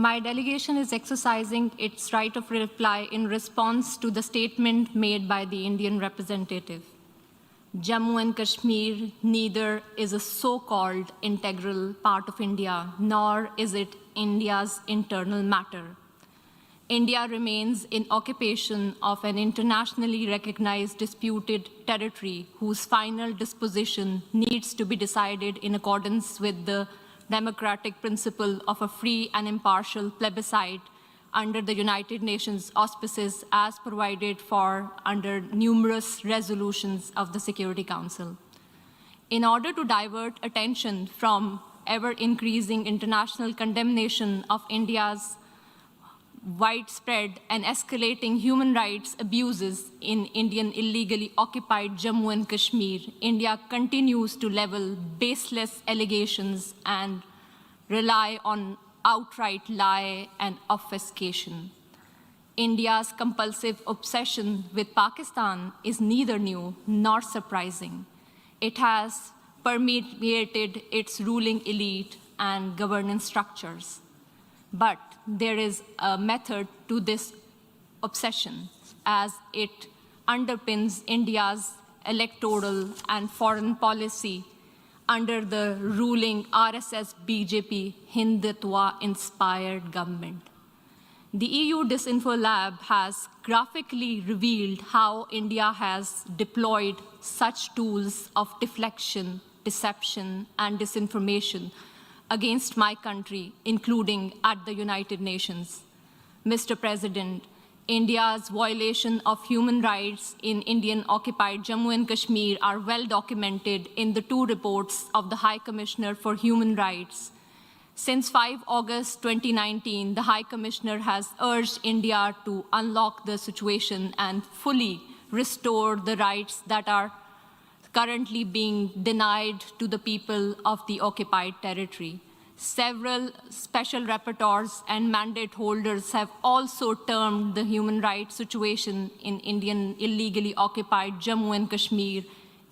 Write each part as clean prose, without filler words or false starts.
My delegation is exercising its right of reply in response to the statement made by the Indian representative. Jammu and Kashmir neither is a so-called integral part of India, nor is it India's internal matter. India remains in occupation of an internationally recognized disputed territory whose final disposition needs to be decided in accordance with the democratic principle of a free and impartial plebiscite under the United Nations auspices as provided for under numerous resolutions of the Security Council. In order to divert attention from ever-increasing international condemnation of India's widespread and escalating human rights abuses in Indian illegally occupied Jammu and Kashmir, India continues to level baseless allegations and rely on outright lie and obfuscation. India's compulsive obsession with Pakistan is neither new nor surprising. It has permeated its ruling elite and governance structures. But there is a method to this obsession, as it underpins India's electoral and foreign policy under the ruling RSS-BJP Hindutva-inspired government. The EU Disinfo Lab has graphically revealed how India has deployed such tools of deflection, deception, and disinformation against my country, including at the United Nations. Mr. President, India's violation of human rights in Indian-occupied Jammu and Kashmir are well documented in the two reports of the High Commissioner for Human Rights. Since 5 August 2019, the High Commissioner has urged India to unlock the situation and fully restore the rights that are currently being denied to the people of the occupied territory. Several special rapporteurs and mandate holders have also termed the human rights situation in Indian illegally occupied Jammu and Kashmir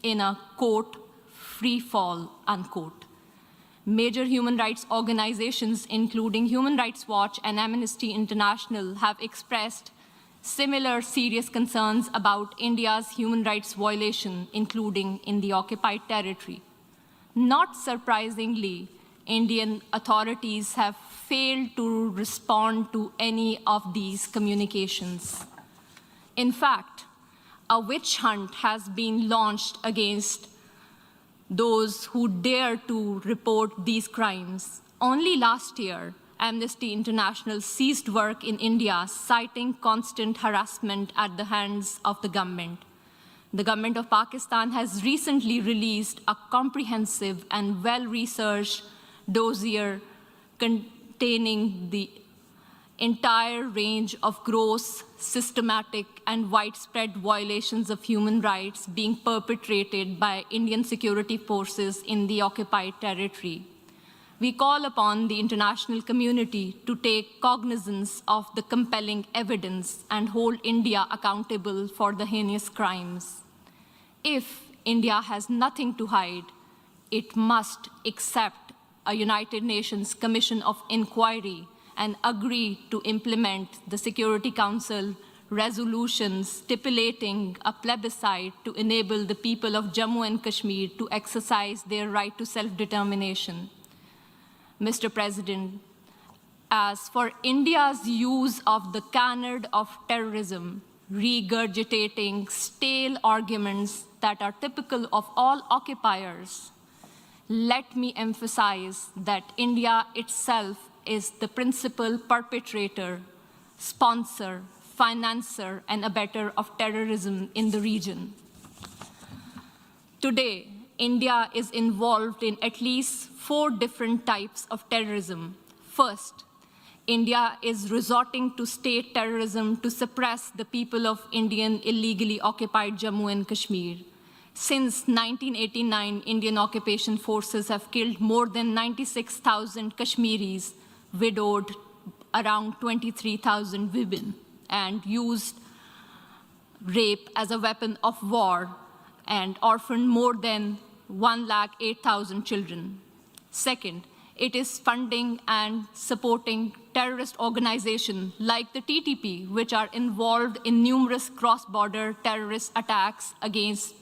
in a, quote, free fall, unquote. Major human rights organizations, including Human Rights Watch and Amnesty International, have expressed similar serious concerns about India's human rights violation, including in the occupied territory. Not surprisingly, Indian authorities have failed to respond to any of these communications. In fact, a witch hunt has been launched against those who dare to report these crimes. Only last year, Amnesty International ceased work in India, citing constant harassment at the hands of the government. The government of Pakistan has recently released a comprehensive and well-researched dossier containing the entire range of gross, systematic, and widespread violations of human rights being perpetrated by Indian security forces in the occupied territory. We call upon the international community to take cognizance of the compelling evidence and hold India accountable for the heinous crimes. If India has nothing to hide, it must accept a United Nations Commission of Inquiry and agree to implement the Security Council resolutions stipulating a plebiscite to enable the people of Jammu and Kashmir to exercise their right to self-determination. Mr. President, as for India's use of the canard of terrorism, regurgitating stale arguments that are typical of all occupiers, let me emphasize that India itself is the principal perpetrator, sponsor, financer, and abettor of terrorism in the region. Today, India is involved in at least 4 different types of terrorism. First, India is resorting to state terrorism to suppress the people of Indian illegally occupied Jammu and Kashmir. Since 1989, Indian occupation forces have killed more than 96,000 Kashmiris, widowed around 23,000 women, and used rape as a weapon of war and orphaned more than 108,000 children. Second, It is funding and supporting terrorist organizations like the TTP, which are involved in numerous cross-border terrorist attacks against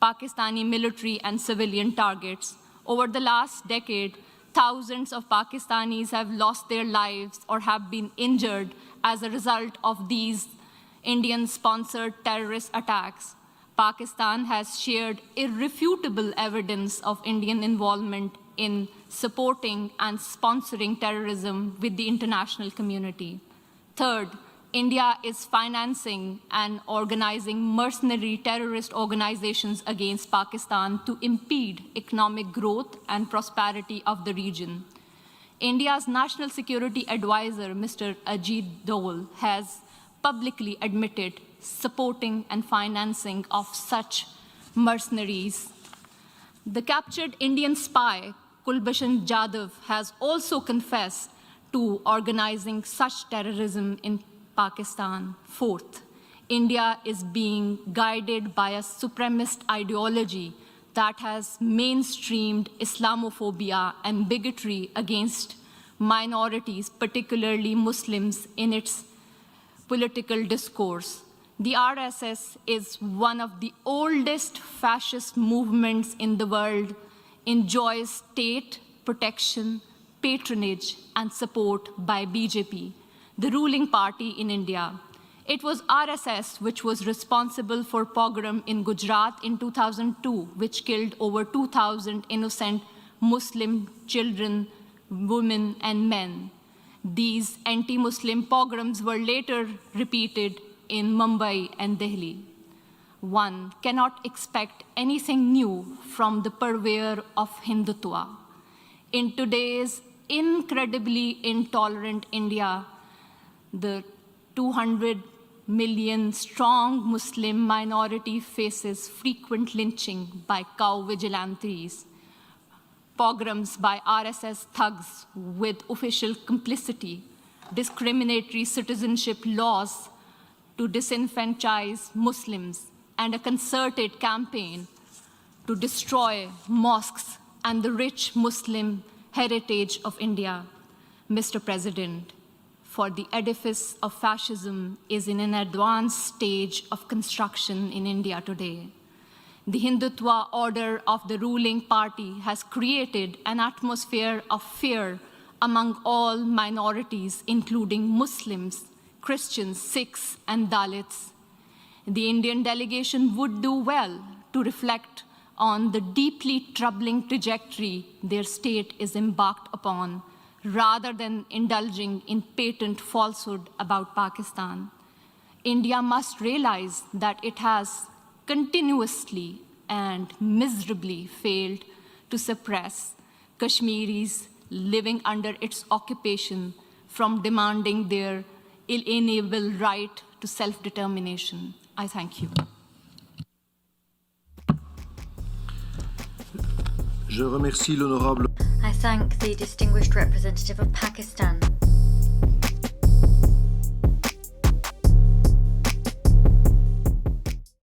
Pakistani military and civilian targets. Over the last decade, thousands of Pakistanis have lost their lives or have been injured as a result of these Indian-sponsored terrorist attacks. Pakistan has shared irrefutable evidence of Indian involvement in supporting and sponsoring terrorism with the international community. Third, India is financing and organizing mercenary terrorist organizations against Pakistan to impede economic growth and prosperity of the region. India's National Security Advisor, Mr. Ajit Dole, has publicly admitted supporting and financing of such mercenaries. The captured Indian spy, Kulbhushan Jadhav, has also confessed to organizing such terrorism in Pakistan. Fourth, India is being guided by a supremacist ideology that has mainstreamed Islamophobia and bigotry against minorities, particularly Muslims, in its political discourse. The RSS is one of the oldest fascist movements in the world, enjoys state protection, patronage, and support by BJP, the ruling party in India. It was RSS which was responsible for pogrom in Gujarat in 2002, which killed over 2,000 innocent Muslim children, women, and men. These anti-Muslim pogroms were later repeated in Mumbai and Delhi. One cannot expect anything new from the purveyor of Hindutva. In today's incredibly intolerant India, the 200 million strong Muslim minority faces frequent lynching by cow vigilantes, pogroms by RSS thugs with official complicity, discriminatory citizenship laws to disenfranchise Muslims, and a concerted campaign to destroy mosques and the rich Muslim heritage of India. Mr. President, for the edifice of fascism is in an advanced stage of construction in India today. The Hindutva order of the ruling party has created an atmosphere of fear among all minorities, including Muslims, Christians, Sikhs, and Dalits. The Indian delegation would do well to reflect on the deeply troubling trajectory their state is embarked upon, rather than indulging in patent falsehood about Pakistan. India must realize that it has continuously and miserably failed to suppress Kashmiris living under its occupation from demanding their inalienable right to self-determination. I thank you. Je remercie l'honorable. I thank the distinguished representative of Pakistan.